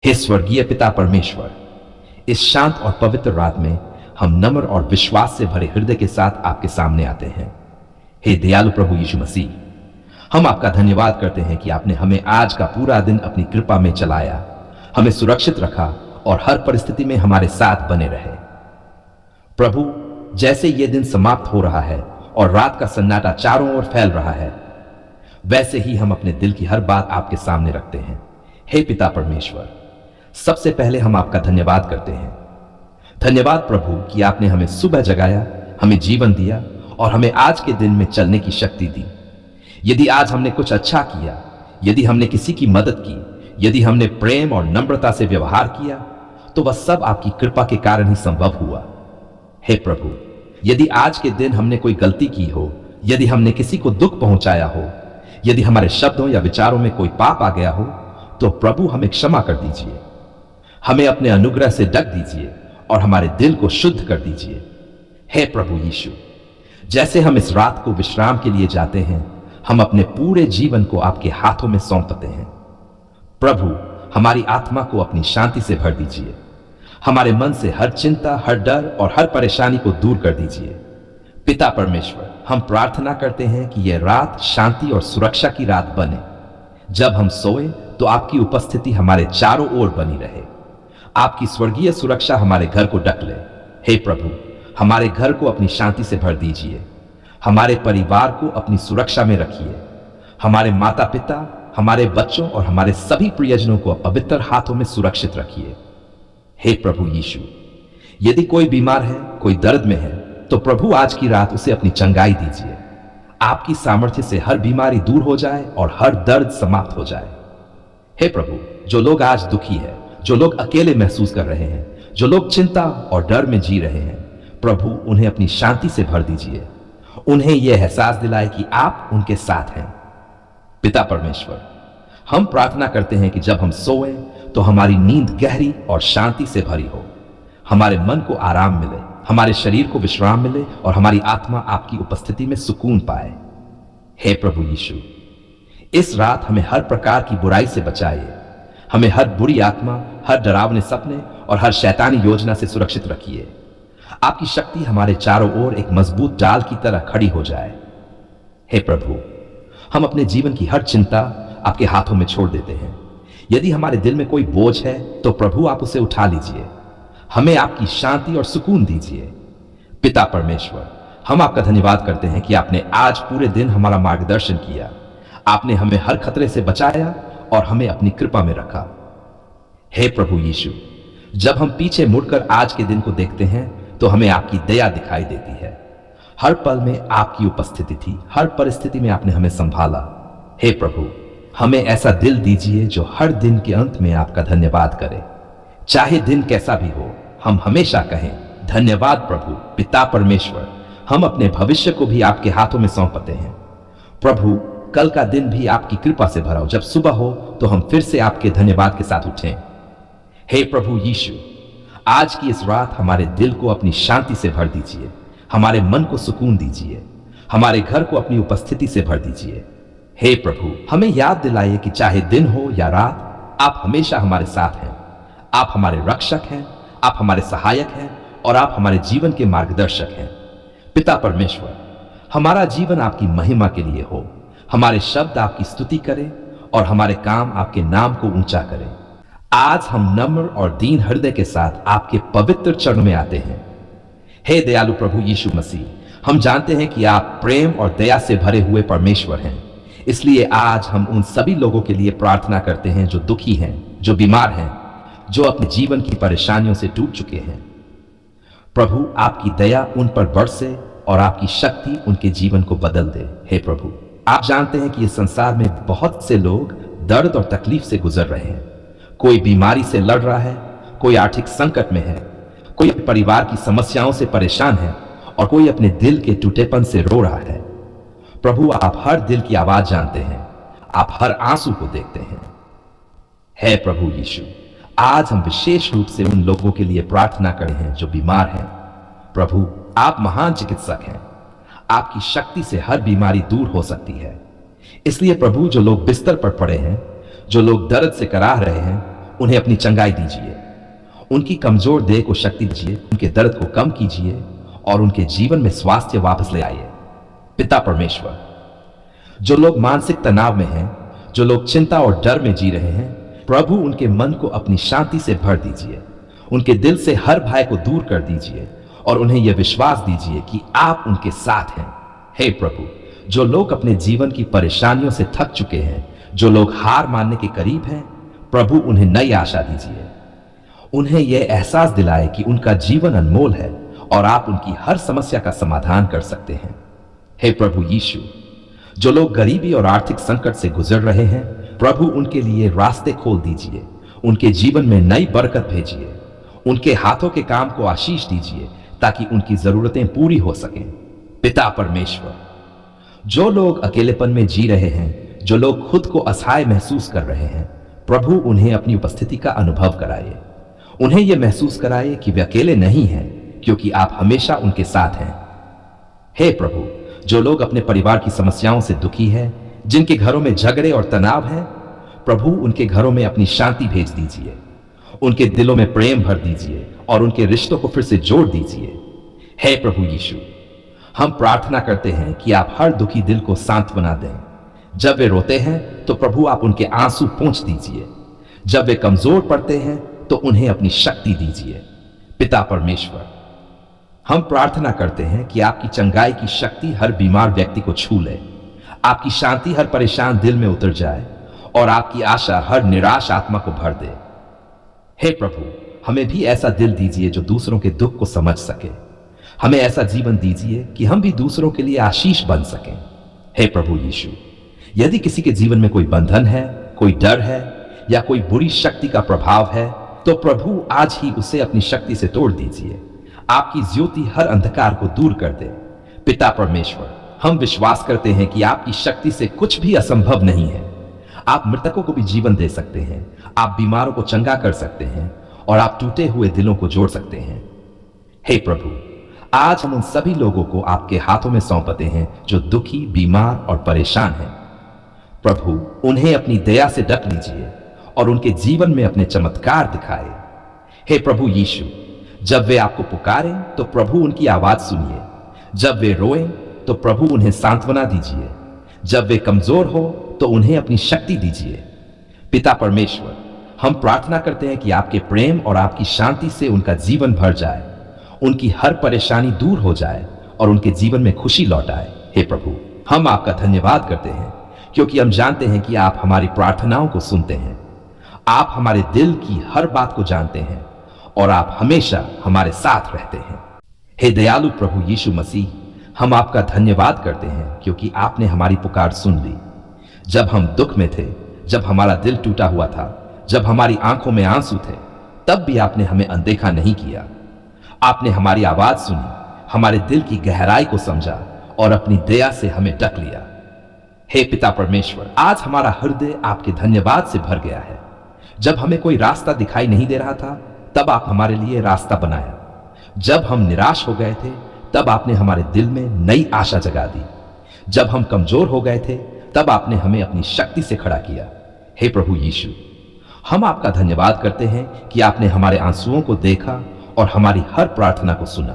हे स्वर्गीय पिता परमेश्वर, इस शांत और पवित्र रात में हम नम्र और विश्वास से भरे हृदय के साथ आपके सामने आते हैं। हे दयालु प्रभु यीशु मसीह, हम आपका धन्यवाद करते हैं कि आपने हमें आज का पूरा दिन अपनी कृपा में चलाया, हमें सुरक्षित रखा और हर परिस्थिति में हमारे साथ बने रहे। प्रभु, जैसे ये दिन समाप्त हो रहा है और रात का सन्नाटा चारों ओर फैल रहा है, वैसे ही हम अपने दिल की हर बात आपके सामने रखते हैं। हे पिता परमेश्वर, सबसे पहले हम आपका धन्यवाद करते हैं। धन्यवाद प्रभु कि आपने हमें सुबह जगाया, हमें जीवन दिया और हमें आज के दिन में चलने की शक्ति दी। यदि आज हमने कुछ अच्छा किया, यदि हमने किसी की मदद की, यदि हमने प्रेम और नम्रता से व्यवहार किया, तो वह सब आपकी कृपा के कारण ही संभव हुआ। हे प्रभु, यदि आज के दिन हमने कोई गलती की हो, यदि हमने किसी को दुख पहुंचाया हो, यदि हमारे शब्दों या विचारों में कोई पाप आ गया हो, तो प्रभु हमें क्षमा कर दीजिए। हमें अपने अनुग्रह से ढक दीजिए और हमारे दिल को शुद्ध कर दीजिए। हे प्रभु यीशु, जैसे हम इस रात को विश्राम के लिए जाते हैं, हम अपने पूरे जीवन को आपके हाथों में सौंपते हैं। प्रभु, हमारी आत्मा को अपनी शांति से भर दीजिए। हमारे मन से हर चिंता, हर डर और हर परेशानी को दूर कर दीजिए। पिता परमेश्वर, हम प्रार्थना करते हैं कि यह रात शांति और सुरक्षा की रात बने। जब हम सोए तो आपकी उपस्थिति हमारे चारों ओर बनी रहे। आपकी स्वर्गीय सुरक्षा हमारे घर को ढक ले। हे प्रभु, हमारे घर को अपनी शांति से भर दीजिए। हमारे परिवार को अपनी सुरक्षा में रखिए। हमारे माता पिता, हमारे बच्चों और हमारे सभी प्रियजनों को पवित्र हाथों में सुरक्षित रखिए। हे प्रभु यीशु, यदि कोई बीमार है, कोई दर्द में है, तो प्रभु आज की रात उसे अपनी चंगाई दीजिए। आपकी सामर्थ्य से हर बीमारी दूर हो जाए और हर दर्द समाप्त हो जाए। हे प्रभु, जो लोग आज दुखी है, जो लोग अकेले महसूस कर रहे हैं, जो लोग चिंता और डर में जी रहे हैं, प्रभु उन्हें अपनी शांति से भर दीजिए। उन्हें यह एहसास दिलाए कि आप उनके साथ हैं। पिता परमेश्वर, हम प्रार्थना करते हैं कि जब हम सोएं तो हमारी नींद गहरी और शांति से भरी हो। हमारे मन को आराम मिले, हमारे शरीर को विश्राम मिले और हमारी आत्मा आपकी उपस्थिति में सुकून पाए। हे प्रभु यीशु, इस रात हमें हर प्रकार की बुराई से बचाइए। हमें हर बुरी आत्मा, हर डरावने सपने और हर शैतानी योजना से सुरक्षित रखिए। आपकी शक्ति हमारे चारों ओर एक मजबूत डाल की तरह खड़ी हो जाए। हे प्रभु, हम अपने जीवन की हर चिंता आपके हाथों में छोड़ देते हैं। यदि हमारे दिल में कोई बोझ है, तो प्रभु आप उसे उठा लीजिए। हमें आपकी शांति और सुकून दीजिए। पिता परमेश्वर, हम आपका धन्यवाद करते हैं कि आपने आज पूरे दिन हमारा मार्गदर्शन किया। आपने हमें हर खतरे से बचाया और हमें अपनी कृपा में रखा। हे प्रभु यीशु, जब हम पीछे मुड़कर आज के दिन को देखते हैं, तो हमें आपकी दया दिखाई देती है। हर पल में आपकी उपस्थिति थी, हर परिस्थिति में आपने हमें संभाला। हे प्रभु, हमें ऐसा दिल दीजिए जो हर दिन के अंत में आपका धन्यवाद करे। चाहे दिन कैसा भी हो, हम हमेशा कहें, धन्यवाद प्रभु। पिता परमेश्वर, हम अपने भविष्य को भी आपके हाथों में सौंपते हैं। प्रभु, कल का दिन भी आपकी कृपा से भरा हो। जब सुबह हो तो हम फिर से आपके धन्यवाद के साथ उठें। हे प्रभु यीशु, आज की इस रात हमारे दिल को अपनी शांति से भर दीजिए। हमारे मन को सुकून दीजिए। हमारे घर को अपनी उपस्थिति से भर दीजिए। हे प्रभु, हमें याद दिलाइए कि चाहे दिन हो या रात, आप हमेशा हमारे साथ हैं। आप हमारे रक्षक हैं, आप हमारे सहायक हैं और आप हमारे जीवन के मार्गदर्शक हैं। पिता परमेश्वर, हमारा जीवन आपकी महिमा के लिए हो। हमारे शब्द आपकी स्तुति करें और हमारे काम आपके नाम को ऊंचा करें। आज हम नम्र और दीन हृदय के साथ आपके पवित्र चरणों में आते हैं। हे दयालु प्रभु यीशु मसीह, हम जानते हैं कि आप प्रेम और दया से भरे हुए परमेश्वर हैं। इसलिए आज हम उन सभी लोगों के लिए प्रार्थना करते हैं जो दुखी हैं, जो बीमार हैं, जो अपने जीवन की परेशानियों से टूट चुके हैं। प्रभु, आपकी दया उन पर बरसे और आपकी शक्ति उनके जीवन को बदल दे। हे प्रभु, आप जानते हैं कि इस संसार में बहुत से लोग दर्द और तकलीफ से गुजर रहे हैं। कोई बीमारी से लड़ रहा है, कोई आर्थिक संकट में है, कोई परिवार की समस्याओं से परेशान है और कोई अपने दिल के टूटेपन से रो रहा है। प्रभु, आप हर दिल की आवाज जानते हैं। आप हर आंसू को देखते हैं। हे प्रभु यीशु, आज हम विशेष रूप से उन लोगों के लिए प्रार्थना करें हैं जो बीमार हैं। प्रभु, आप महान चिकित्सक हैं। आपकी शक्ति से हर बीमारी दूर हो सकती है। इसलिए प्रभु, जो लोग बिस्तर पर पड़े हैं, जो लोग दर्द से कराह रहे हैं, उन्हें अपनी चंगाई दीजिए, उनकी कमजोर देह को शक्ति दीजिए, उनके दर्द को कम कीजिए और उनके जीवन में स्वास्थ्य वापस ले आइए। पिता परमेश्वर, जो लोग मानसिक तनाव में हैं, जो लोग चिंता और डर में जी रहे हैं, प्रभु उनके मन को अपनी शांति से भर दीजिए, उनके दिल से हर भय को दूर कर दीजिए और उन्हें यह विश्वास दीजिए कि आप उनके साथ हैं। हे प्रभु, जो लोग अपने जीवन की परेशानियों से थक चुके हैं, जो लोग हार मानने के करीब हैं, प्रभु उन्हें नई आशा दीजिए। उन्हें यह एहसास दिलाए कि उनका जीवन अनमोल है और आप उनकी हर समस्या का समाधान कर सकते हैं। हे प्रभु यीशु, जो लोग गरीबी और आर्थिक संकट से गुजर रहे हैं, प्रभु उनके लिए रास्ते खोल दीजिए, उनके जीवन में नई बरकत भेजिए, उनके हाथों के काम को आशीष दीजिए ताकि उनकी जरूरतें पूरी हो सकें। पिता परमेश्वर, जो लोग अकेलेपन में जी रहे हैं, जो लोग खुद को असहाय महसूस कर रहे हैं, प्रभु उन्हें अपनी उपस्थिति का अनुभव कराइए, उन्हें यह महसूस कराइए कि वे अकेले नहीं हैं क्योंकि आप हमेशा उनके साथ हैं। हे प्रभु, जो लोग अपने परिवार की समस्याओं से दुखी हैं, जिनके घरों में झगड़े और तनाव है, प्रभु उनके घरों में अपनी शांति भेज दीजिए, उनके दिलों में प्रेम भर दीजिए और उनके रिश्तों को फिर से जोड़ दीजिए। हे प्रभु यीशु, हम प्रार्थना करते हैं कि आप हर दुखी दिल को सांत्वना दें। जब वे रोते हैं तो प्रभु आप उनके आंसू पोंछ दीजिए, जब वे कमजोर पड़ते हैं तो उन्हें अपनी शक्ति दीजिए। पिता परमेश्वर, हम प्रार्थना करते हैं कि आपकी चंगाई की शक्ति हर बीमार व्यक्ति को छू ले, आपकी शांति हर परेशान दिल में उतर जाए और आपकी आशा हर निराश आत्मा को भर दे। हे प्रभु, हमें भी ऐसा दिल दीजिए जो दूसरों के दुख को समझ सके, हमें ऐसा जीवन दीजिए कि हम भी दूसरों के लिए आशीष बन सकें। हे प्रभु यीशु, यदि किसी के जीवन में कोई बंधन है, कोई डर है या कोई बुरी शक्ति का प्रभाव है, तो प्रभु आज ही उसे अपनी शक्ति से तोड़ दीजिए, आपकी ज्योति हर अंधकार को दूर कर दे। पिता परमेश्वर, हम विश्वास करते हैं कि आपकी शक्ति से कुछ भी असंभव नहीं है। आप मृतकों को भी जीवन दे सकते हैं, आप बीमारों को चंगा कर सकते हैं और आप टूटे हुए दिलों को जोड़ सकते हैं। हे प्रभु, आज हम उन सभी लोगों को आपके हाथों में सौंपते हैं जो दुखी, बीमार और परेशान हैं। प्रभु, उन्हें अपनी दया से ढक लीजिए और उनके जीवन में अपने चमत्कार दिखाए। हे प्रभु यीशु, जब वे आपको पुकारें तो प्रभु उनकी आवाज सुनिए, जब वे रोएं तो प्रभु उन्हें सांत्वना दीजिए, जब वे कमजोर हो तो उन्हें अपनी शक्ति दीजिए। पिता परमेश्वर, हम प्रार्थना करते हैं कि आपके प्रेम और आपकी शांति से उनका जीवन भर जाए, उनकी हर परेशानी दूर हो जाए और उनके जीवन में खुशी लौट आए। हे प्रभु, हम आपका धन्यवाद करते हैं क्योंकि हम जानते हैं कि आप हमारी प्रार्थनाओं को सुनते हैं, आप हमारे दिल की हर बात को जानते हैं और आप हमेशा हमारे साथ रहते हैं। हे दयालु प्रभु यीशु मसीह, हम आपका धन्यवाद करते हैं क्योंकि आपने हमारी पुकार सुन ली। जब हम दुख में थे, जब हमारा दिल टूटा हुआ था, जब हमारी आंखों में आंसू थे, तब भी आपने हमें अनदेखा नहीं किया। आपने हमारी आवाज सुनी, हमारे दिल की गहराई को समझा और अपनी दया से हमें ढक लिया। हे पिता परमेश्वर, आज हमारा हृदय आपके धन्यवाद से भर गया है। जब हमें कोई रास्ता दिखाई नहीं दे रहा था, तब आप हमारे लिए रास्ता बनाया। जब हम निराश हो गए थे, तब आपने हमारे दिल में नई आशा जगा दी। जब हम कमजोर हो गए थे, तब आपने हमें अपनी शक्ति से खड़ा किया। हे प्रभु यीशु, हम आपका धन्यवाद करते हैं कि आपने हमारे आंसुओं को देखा और हमारी हर प्रार्थना को सुना।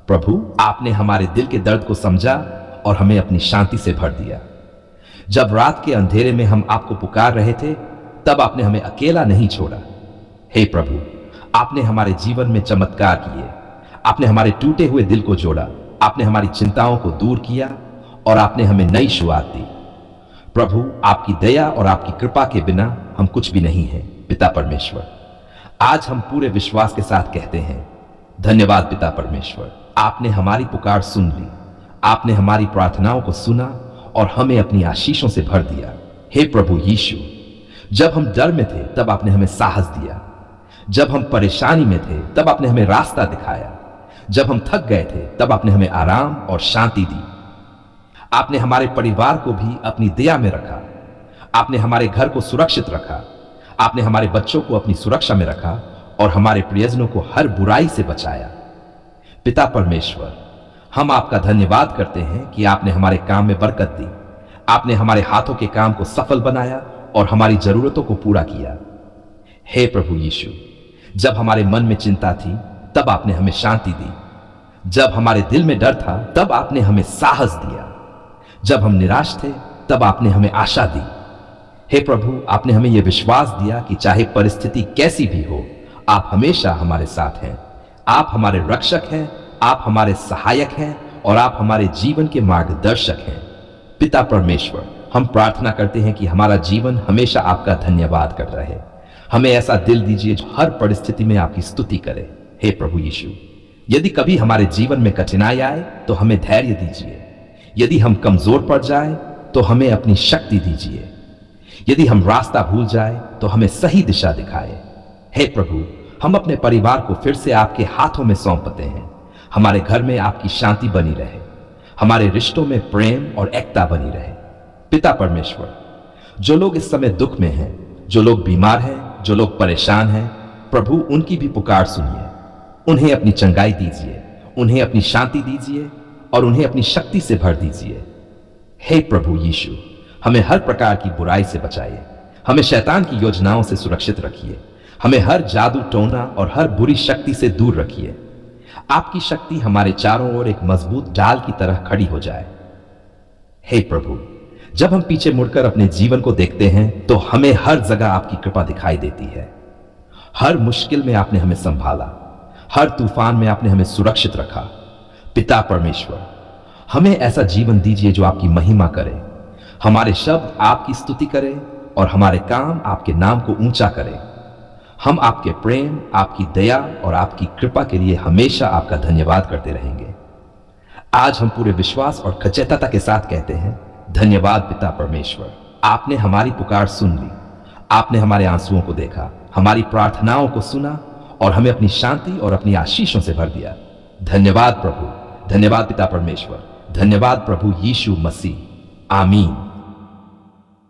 प्रभु, आपने हमारे दिल के दर्द को समझा और हमें अपनी शांति से भर दिया। जब रात के अंधेरे में हम आपको पुकार रहे थे, तब आपने हमें अकेला नहीं छोड़ा। हे प्रभु, आपने हमारे जीवन में चमत्कार किए, आपने हमारे टूटे हुए दिल को जोड़ा, आपने हमारी चिंताओं को दूर किया और आपने हमें नई शुरुआत दी। प्रभु, आपकी दया और आपकी कृपा के बिना हम कुछ भी नहीं हैं। पिता परमेश्वर, आज हम पूरे विश्वास के साथ कहते हैं, धन्यवाद पिता परमेश्वर, आपने हमारी पुकार सुन ली, आपने हमारी प्रार्थनाओं को सुना और हमें अपनी आशीषों से भर दिया। हे प्रभु यीशु, जब हम डर में थे, तब आपने हमें साहस दिया, जब हम परेशानी में थे, तब आपने हमें रास्ता दिखाया, जब हम थक गए थे, तब आपने हमें आराम और शांति दी। आपने हमारे परिवार को भी अपनी दया में रखा, आपने हमारे घर को सुरक्षित रखा, आपने हमारे बच्चों को अपनी सुरक्षा में रखा और हमारे प्रियजनों को हर बुराई से बचाया। पिता परमेश्वर, हम आपका धन्यवाद करते हैं कि आपने हमारे काम में बरकत दी, आपने हमारे हाथों के काम को सफल बनाया और हमारी जरूरतों को पूरा किया। हे प्रभु यीशु, जब हमारे मन में चिंता थी तब आपने हमें शांति दी। जब हमारे दिल में डर था तब आपने हमें साहस दिया। जब हम निराश थे तब आपने हमें आशा दी। हे प्रभु, आपने हमें यह विश्वास दिया कि चाहे परिस्थिति कैसी भी हो, आप हमेशा हमारे साथ हैं। आप हमारे रक्षक हैं, आप हमारे सहायक हैं और आप हमारे जीवन के मार्गदर्शक हैं। पिता परमेश्वर, हम प्रार्थना करते हैं कि हमारा जीवन हमेशा आपका धन्यवाद करता रहे। हमें ऐसा दिल दीजिए जो हर परिस्थिति में आपकी स्तुति करे। हे प्रभु यीशु, यदि कभी हमारे जीवन में कठिनाई आए तो हमें धैर्य दीजिए। यदि हम कमजोर पड़ जाए तो हमें अपनी शक्ति दीजिए। यदि हम रास्ता भूल जाए तो हमें सही दिशा दिखाए। हे प्रभु, हम अपने परिवार को फिर से आपके हाथों में सौंपते हैं। हमारे घर में आपकी शांति बनी रहे, हमारे रिश्तों में प्रेम और एकता बनी रहे। पिता परमेश्वर, जो लोग इस समय दुख में हैं, जो लोग बीमार हैं, जो लोग परेशान हैं, प्रभु उनकी भी पुकार सुनिए। उन्हें अपनी चंगाई दीजिए, उन्हें अपनी शांति दीजिए और उन्हें अपनी शक्ति से भर दीजिए। हे प्रभु यीशु, हमें हर प्रकार की बुराई से बचाइए। हमें शैतान की योजनाओं से सुरक्षित रखिए। हमें हर जादू टोना और हर बुरी शक्ति से दूर रखिए। आपकी शक्ति हमारे चारों ओर एक मजबूत डाल की तरह खड़ी हो जाए। हे प्रभु, जब हम पीछे मुड़कर अपने जीवन को देखते हैं तो हमें हर जगह आपकी कृपा दिखाई देती है। हर मुश्किल में आपने हमें संभाला, हर तूफान में आपने हमें सुरक्षित रखा। पिता परमेश्वर, हमें ऐसा जीवन दीजिए जो आपकी महिमा करे। हमारे शब्द आपकी स्तुति करें और हमारे काम आपके नाम को ऊंचा करें। हम आपके प्रेम, आपकी दया और आपकी कृपा के लिए हमेशा आपका धन्यवाद करते रहेंगे। आज हम पूरे विश्वास और खचितता के साथ कहते हैं, धन्यवाद पिता परमेश्वर। आपने हमारी पुकार सुन ली, आपने हमारे आंसुओं को देखा, हमारी प्रार्थनाओं को सुना और हमें अपनी शांति और अपनी आशीषों से भर दिया। धन्यवाद प्रभु, धन्यवाद पिता परमेश्वर, धन्यवाद प्रभु यीशु मसीह। आमीन।